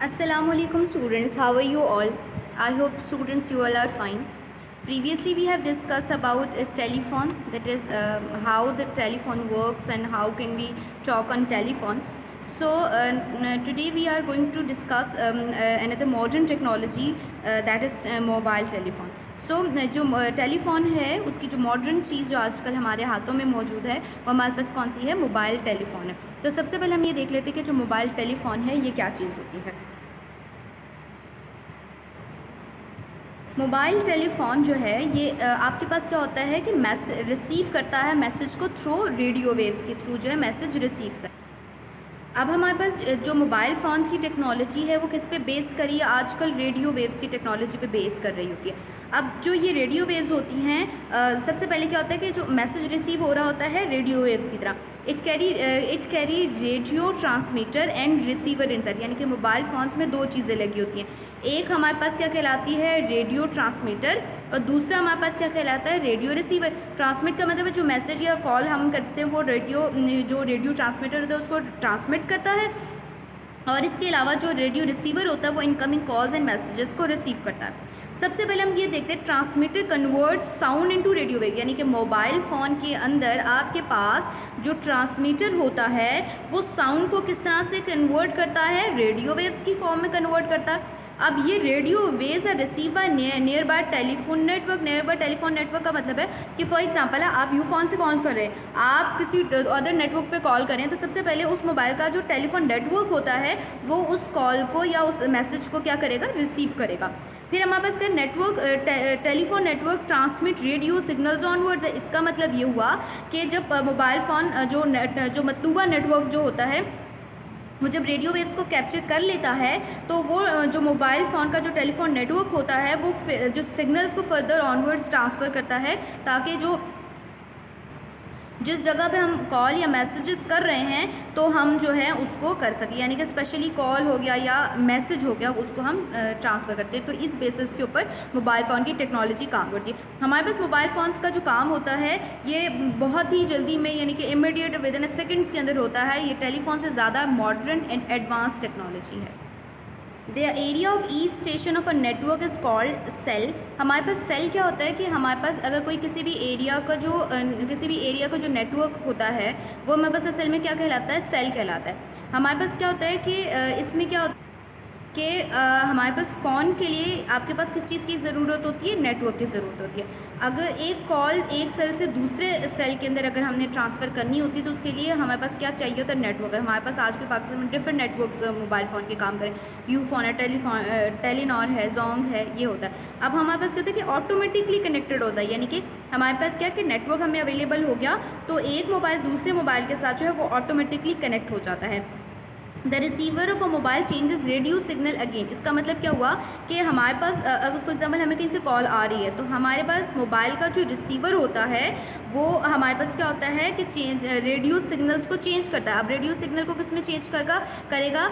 Assalamualaikum students, how are you all? I hope students you all are fine. Previously we have discussed about a telephone, that is how the telephone works and how can we talk on telephone. So today we are going to discuss another modern technology that is mobile telephone. सो जो telephone है उसकी जो modern चीज़ जो आजकल हमारे हाथों में मौजूद है वो हमारे पास कौन सी है? मोबाइल टेलीफ़ोन है। तो सबसे पहले हम ये देख लेते हैं कि जो मोबाइल टेलीफ़ोन है ये क्या चीज़ होती है। मोबाइल टेलीफ़ोन जो है ये आपके पास क्या होता है कि मैसेज रिसीव करता है, मैसेज को थ्रू रेडियो वेव्स के थ्रू जो है मैसेज रिसीव करता है। अब हमारे पास जो मोबाइल फ़ोन की टेक्नोलॉजी है वो किस पे बेस करी है? आजकल रेडियो वेव्स की टेक्नोलॉजी पे बेस कर रही होती है। अब जो ये रेडियो वेव्स होती हैं सबसे पहले क्या होता है कि जो मैसेज रिसीव हो रहा होता है रेडियो वेव्स की तरह, it carry radio transmitter and receiver inside, यानी कि मोबाइल फ़ोन्स में दो चीज़ें लगी होती हैं। एक हमारे पास क्या कहलाती है? रेडियो ट्रांसमीटर, और दूसरा हमारे पास क्या कहलाता है? Radio receiver. ट्रांसमिट का मतलब है जो मैसेज या कॉल हम करते हैं वो जो रेडियो ट्रांसमीटर होता है उसको ट्रांसमिट करता है, और इसके अलावा जो रेडियो रिसीवर होता है वो इनकमिंग कॉल्स एंड मैसेजेस को रिसीव करता है। सबसे पहले हम ये देखते हैं transmitter converts sound into radio wave, यानी कि मोबाइल फ़ोन के अंदर आपके पास जो ट्रांसमीटर होता है वो साउंड को किस तरह से कन्वर्ट करता है? रेडियो वेव्स की फॉर्म में कन्वर्ट करता है। अब ये radio waves are receive by nearby telephone network. Nearby telephone network का मतलब है कि फॉर एग्जांपल है आप यू फ़ोन से कॉल कर रहे हैं, आप किसी अदर नेटवर्क पे कॉल करें, तो सबसे पहले उस मोबाइल का जो टेलीफोन नेटवर्क होता है वो उस कॉल को या उस मैसेज को क्या करेगा? रिसीव करेगा। फिर हमारे पास क्या network telephone network transmit radio signals onwards है। इसका मतलब ये हुआ कि जब मोबाइल फ़ोन जो मतलूबा नेटवर्क जो होता है वो जब रेडियो वेव्स को कैप्चर कर लेता है तो वो जो मोबाइल फ़ोन का जो टेलीफोन नेटवर्क होता है वो जो सिग्नल्स को फर्दर ऑनवर्ड्स ट्रांसफ़र करता है, ताकि जो जिस जगह पे हम कॉल या मैसेजेस कर रहे हैं तो हम जो है उसको कर सकें, यानी कि स्पेशली कॉल हो गया या मैसेज हो गया उसको हम ट्रांसफ़र करते हैं। तो इस बेसिस के ऊपर मोबाइल फ़ोन की टेक्नोलॉजी काम करती है। हमारे पास मोबाइल फ़ोन्स का जो काम होता है ये बहुत ही जल्दी में, यानी कि इमीडिएट विद इन सेकेंड्स के अंदर होता है। ये टेलीफोन से ज़्यादा मॉडर्न एंड एडवांस टेक्नोलॉजी है। The area of each station of a network is called cell. हमारे पास सेल क्या होता है कि हमारे पास अगर कोई किसी भी एरिया का जो नेटवर्क होता है वो हमारे पास असल में क्या कहलाता है? सेल कहलाता है। हमारे पास क्या होता है कि इसमें क्या होता है कि हमारे पास फ़ोन के लिए आपके पास किस चीज़ की ज़रूरत होती है? नेटवर्क की ज़रूरत होती है। अगर एक कॉल एक सेल से दूसरे सेल के अंदर अगर हमने ट्रांसफ़र करनी होती है तो उसके लिए हमारे पास क्या चाहिए होता है? नेटवर्क है। हमारे पास आजकल पाकिस्तान में डिफरेंट नेटवर्क्स मोबाइल फ़ोन के काम करें, यू फ़ोन है, टेलीनॉर है, जोंग है, ये होता है। अब हमारे पास क्या होता है कि ऑटोमेटिकली कनेक्टेड होता है, यानी कि हमारे पास क्या कि नेटवर्क हमें अवेलेबल हो गया तो एक मोबाइल दूसरे मोबाइल के साथ जो है वो ऑटोमेटिकली कनेक्ट हो जाता है। The receiver of a mobile changes radio signal again. इसका मतलब क्या हुआ कि हमारे पास अगर फॉर एग्जाम्पल हमें कहीं से कॉल आ रही है तो हमारे पास मोबाइल का जो रिसीवर होता है वो हमारे पास क्या होता है कि रेडियो सिग्नल्स को चेंज करता है। अब रेडियो सिग्नल को किस में चेंज करेगा?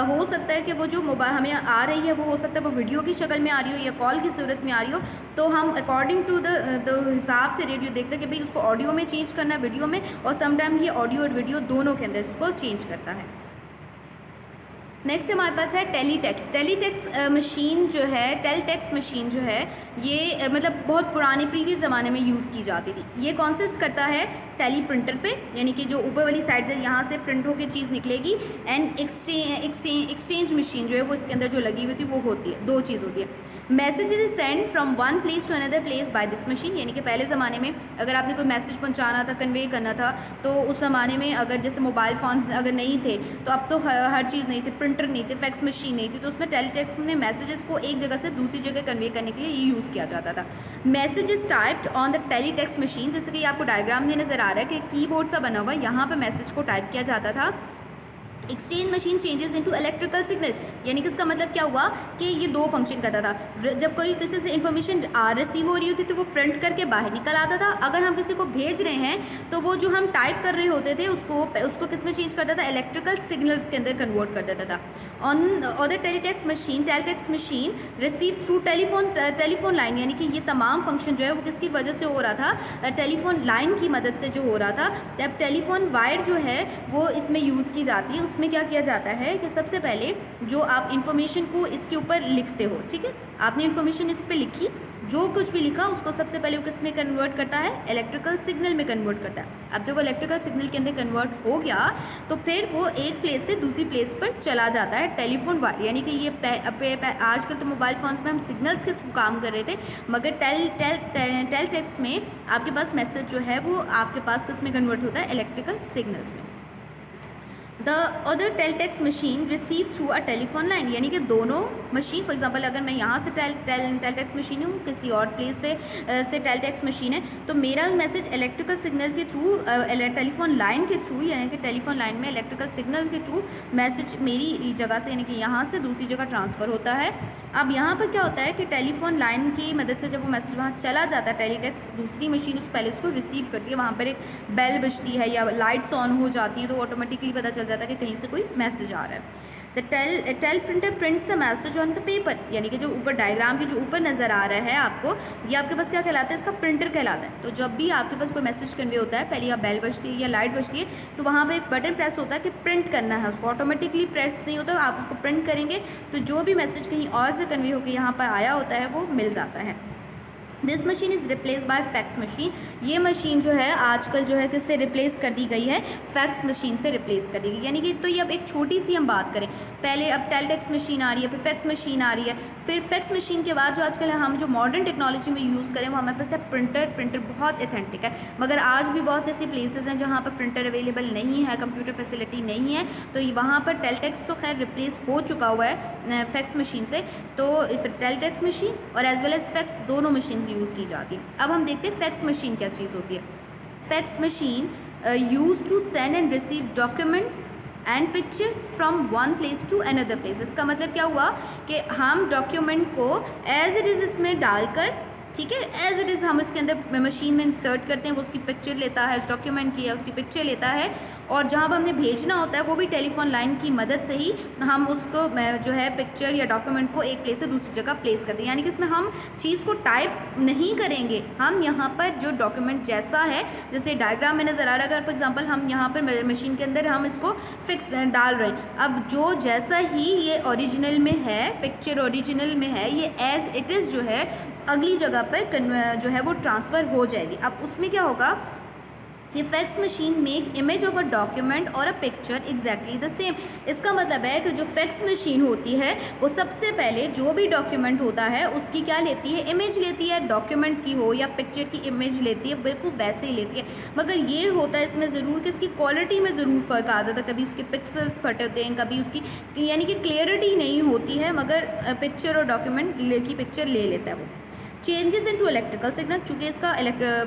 हो सकता है कि वो जो मोबाइल हमें आ रही है वो हो सकता है वो वीडियो की शक्ल में आ रही हो या कॉल की सूरत में आ रही हो, तो हम अकॉर्डिंग टू द हिसाब से रेडियो देखते हैं कि भाई उसको ऑडियो में चेंज करना है, वीडियो में, और समटाइम ये ऑडियो और वीडियो दोनों के अंदर इसको चेंज करता है। नेक्स्ट हमारे पास है टेलीटेक्स। टेलीटेक्स मशीन जो है, टेलीटेक्स मशीन जो है ये मतलब बहुत पुराने प्रीवियस ज़माने में यूज़ की जाती थी। ये कॉन्सिस्ट करता है टेली प्रिंटर पे, यानी कि जो ऊपर वाली साइड से यहाँ से प्रिंट होकर चीज़ निकलेगी, एंड एक्सचेंज मशीन जो है वो इसके अंदर जो लगी हुई थी वो होती है, दो चीज़ होती है। Message is send from one place to another place by this machine, यानी कि पहले ज़माने में अगर आपने कोई मैसेज पहुंचाना था, कन्वे करना था, तो उस ज़माने में अगर जैसे मोबाइल फ़ोन अगर नहीं थे तो अब तो हर चीज़ नहीं थी, प्रिंटर नहीं थे, फैक्स मशीन नहीं थी, तो उसमें टेलीटेक्स्ट में मैसेजेस को एक जगह से दूसरी जगह कन्वे करने के लिए ये यूज़ किया जाता था। Message is typed on the teletext machine, जैसे कि आपको डायग्राम में नज़र आ रहा है कि कीबोर्ड सा बना हुआ, यहाँ पर मैसेज को टाइप किया जाता था। Exchange machine changes into electrical signal, यानी कि इसका मतलब क्या हुआ कि ये दो फंक्शन करता था। जब कोई किसी से इन्फॉर्मेशन रिसीव हो रही होती तो वो प्रिंट करके बाहर निकल आता था। अगर हम किसी को भेज रहे हैं तो वो जो हम टाइप कर रहे होते थे उसको किस में चेंज करता था? इलेक्ट्रिकल सिग्नल्स के अंदर कन्वर्ट कर देता था। On other teletext machine receive through telephone line, यानी कि ये तमाम फंक्शन जो है वो किसकी वजह से हो रहा था, टेलीफोन लाइन की मदद से जो हो रहा था। जब टेलीफोन वायर जो है वो इसमें यूज़ की जाती है, उसमें क्या किया जाता है कि सबसे पहले जो आप इन्फॉर्मेशन को इसके ऊपर लिखते हो, ठीक है, आपने इन्फॉर्मेशन इस पर लिखी, जो कुछ भी लिखा उसको सबसे पहले वो किस में कन्वर्ट करता है, इलेक्ट्रिकल सिग्नल में कन्वर्ट करता है। अब जब वो इलेक्ट्रिकल सिग्नल के अंदर कन्वर्ट हो गया तो फिर वो एक प्लेस से दूसरी प्लेस पर चला जाता है टेलीफोन वायर, यानी कि ये आजकल तो मोबाइल फ़ोन्स में हम सिग्नल्स के थ्रू काम कर रहे थे, मगर टेल टेक्स्ट में आपके पास मैसेज जो है वो आपके पास किस में कन्वर्ट होता है, इलेक्ट्रिकल सिग्नल्स में। The other teletext machine receive through a telephone line, यानी कि दोनों मशीन, फॉर एग्जांपल अगर मैं यहाँ से टेलटेक्स्ट मशीन हूँ, किसी और प्लेस पे से टेलटेक्स्ट मशीन है, तो मेरा मैसेज इलेक्ट्रिकल सिग्नल के थ्रू टेलीफोन लाइन के थ्रू, यानी कि टेलीफोन लाइन में इलेक्ट्रिकल सिग्नल के थ्रू मैसेज मेरी जगह से, यानी कि यहाँ से दूसरी जगह ट्रांसफ़र होता है। अब यहाँ पर क्या होता है कि टेलीफोन लाइन की मदद से जब वो मैसेज वहाँ चला जाता है, टेलीटेक्स्ट दूसरी मशीन उस पहले उसको रिसीव करती है, वहाँ पर एक बेल बजती है या लाइट्स ऑन हो जाती है, तो ऑटोमेटिकली पता चल जाता है कि कहीं से कोई मैसेज आ रहा है। The teleprinter prints the message on the paper, यानी कि जो ऊपर डायग्राम के जो ऊपर नज़र आ रहा है आपको, ये आपके पास क्या कहलाता है, इसका प्रिंटर कहलाता है। तो जब भी आपके पास कोई मैसेज कन्वे होता है, पहले या बेल बजती है या लाइट बजती है, तो वहाँ पे एक बटन प्रेस होता है कि प्रिंट करना है, उसको ऑटोमेटिकली प्रेस नहीं होता, आप उसको प्रिंट करेंगे तो जो भी मैसेज कहीं और से कन्वे होकर यहाँ पर आया होता है वो मिल जाता है। This machine is replace by fax machine, ये मशीन जो है आजकल जो है किससे रिप्लेस कर दी गई है, फैक्स मशीन से रिप्लेस कर दी गई, यानी कि तो ये अब एक छोटी सी हम बात करें, पहले अब टेलटेक्स्ट मशीन आ रही है, फिर फैक्स मशीन आ रही है, फिर फैक्स मशीन के बाद जो आजकल हम जो मॉडर्न टेक्नोलॉजी में यूज़ करें वो हमारे पास है प्रिंटर बहुत ऑथेंटिक है, मगर आज भी बहुत ऐसी प्लेसेस हैं जहाँ पर प्रिंटर अवेलेबल नहीं है, कंप्यूटर फैसिलिटी नहीं है, तो वहाँ पर टेलटेक्स्ट तो खैर रिप्लेस हो चुका हुआ है फैक्स मशीन से, तो फिर टेलटेक्स्ट मशीन और एज वेल एज फैक्स दोनों मशीन यूज़ की जाती है। अब हम देखते हैं फैक्स मशीन क्या चीज़ होती है। Fax machine use to send and receive documents and picture from one place to another place. इसका मतलब क्या हुआ कि हम डॉक्यूमेंट को एज इट इज़ इसमें डालकर, ठीक है, एज इट इज़ हम इसके अंदर मशीन में इंसर्ट करते हैं, वो उसकी पिक्चर लेता है, उस डॉक्यूमेंट की है उसकी पिक्चर लेता है, और जहाँ पर हमने भेजना होता है वो भी टेलीफोन लाइन की मदद से ही हम उसको जो है पिक्चर या डॉक्यूमेंट को एक प्लेस से दूसरी जगह प्लेस करते हैं, यानी कि इसमें हम चीज़ को टाइप नहीं करेंगे, हम यहाँ पर जो डॉक्यूमेंट जैसा है, जैसे डायग्राम में नज़र आ रहा है, अगर फॉर एग्जांपल हम यहाँ पर मशीन के अंदर हम इसको फिक्स डाल रहे हैं, अब जो जैसा ही ये ओरिजिनल में है, पिक्चर ओरिजिनल में है, ये एज इट इज़ जो है अगली जगह पर जो है वो ट्रांसफ़र हो जाएगी। अब उसमें क्या होगा कि fax machine make image of a document और a picture exactly the same. इसका मतलब है कि जो फैक्स मशीन होती है वो सबसे पहले जो भी डॉक्यूमेंट होता है उसकी क्या लेती है, इमेज लेती है, डॉक्यूमेंट की हो या पिक्चर की इमेज लेती है, बिल्कुल वैसे ही लेती है, मगर ये होता है इसमें ज़रूर कि इसकी क्वालिटी में ज़रूर फ़र्क आ जाता है, कभी उसके पिक्सल्स फटे होते हैं, कभी उसकी यानी कि क्लियरिटी नहीं होती है, मगर पिक्चर और डॉक्यूमेंट की पिक्चर ले लेता है वो। चेंजेस इनटू इलेक्ट्रिकल सिग्नल, चूँकि इसका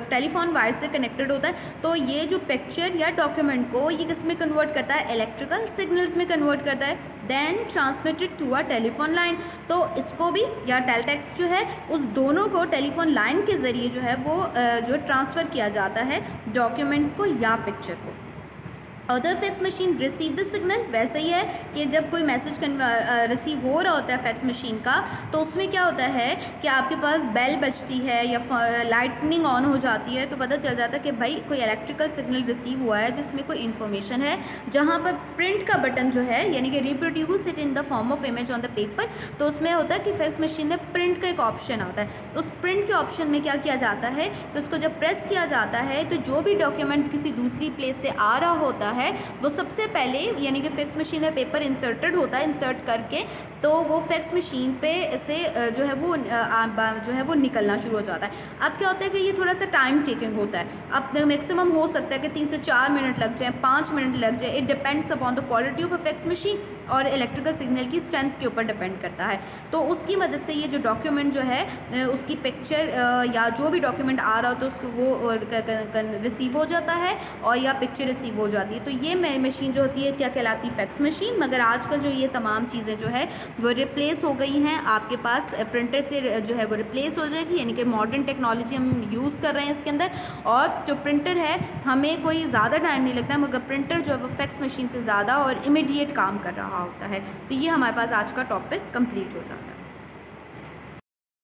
टेलीफोन वायर से कनेक्टेड होता है, तो ये जो पिक्चर या डॉक्यूमेंट को ये किस में कन्वर्ट करता है, इलेक्ट्रिकल सिग्नल्स में कन्वर्ट करता है, then transmitted through a telephone line. तो इसको भी या टेलटेक्स्ट जो है उस दोनों को टेलीफोन लाइन के ज़रिए जो है वो जो ट्रांसफ़र किया जाता है डॉक्यूमेंट्स को या पिक्चर को। Other fax machine receive the signal, वैसे ही है कि जब कोई मैसेज रिसीव हो रहा होता है फैक्स मशीन का, तो उसमें क्या होता है कि आपके पास बेल बजती है या लाइटनिंग ऑन हो जाती है, तो पता चल जाता है कि भाई कोई इलेक्ट्रिकल सिग्नल रिसीव हुआ है जिसमें कोई इन्फॉर्मेशन है, जहाँ पर प्रिंट का बटन जो है यानी कि reproduce it in the form of image on the paper, तो उसमें होता है कि फैक्स मशीन में प्रिंट का एक ऑप्शन आता है। उस प्रिंट के ऑप्शन में क्या किया जाता है कि उसको जब प्रेस किया जाता है तो जो भी डॉक्यूमेंट किसी दूसरी प्लेस से आ रहा होता है वो सबसे पहले यानी कि फैक्स मशीन में पेपर इंसर्टेड होता है, इंसर्ट करके तो वो फैक्स मशीन पे से जो है वो निकलना शुरू हो जाता है। अब क्या होता है कि ये थोड़ा सा टाइम टेकिंग होता है, अब मैक्सिमम हो सकता है कि 3 से 4 मिनट लग जाए, 5 मिनट लग जाए, it depends upon the quality of a fax machine और इलेक्ट्रिकल सिग्नल की स्ट्रेंथ के ऊपर डिपेंड करता है। तो उसकी मदद से ये जो डॉक्यूमेंट जो है उसकी पिक्चर या जो भी डॉक्यूमेंट आ रहा हो तो उसको वो रिसीव हो जाता है और या पिक्चर रिसीव हो जाती है। तो ये मशीन जो होती है क्या कहलाती है, फैक्स मशीन। मगर आजकल जो ये तमाम चीज़ें जो है वो रिप्लेस हो गई हैं आपके पास, प्रिंटर से जो है वो रिप्लेस हो जाएगी, यानी कि मॉडर्न टेक्नोलॉजी हम यूज़ कर रहे हैं इसके अंदर। और जो प्रिंटर है हमें कोई ज़्यादा टाइम नहीं लगता है, मगर प्रिंटर जो है वो फैक्स मशीन से ज़्यादा और इमीडिएट काम कर रहा होता है। तो ये हमारे पास आज का टॉपिक कंप्लीट हो जाता है।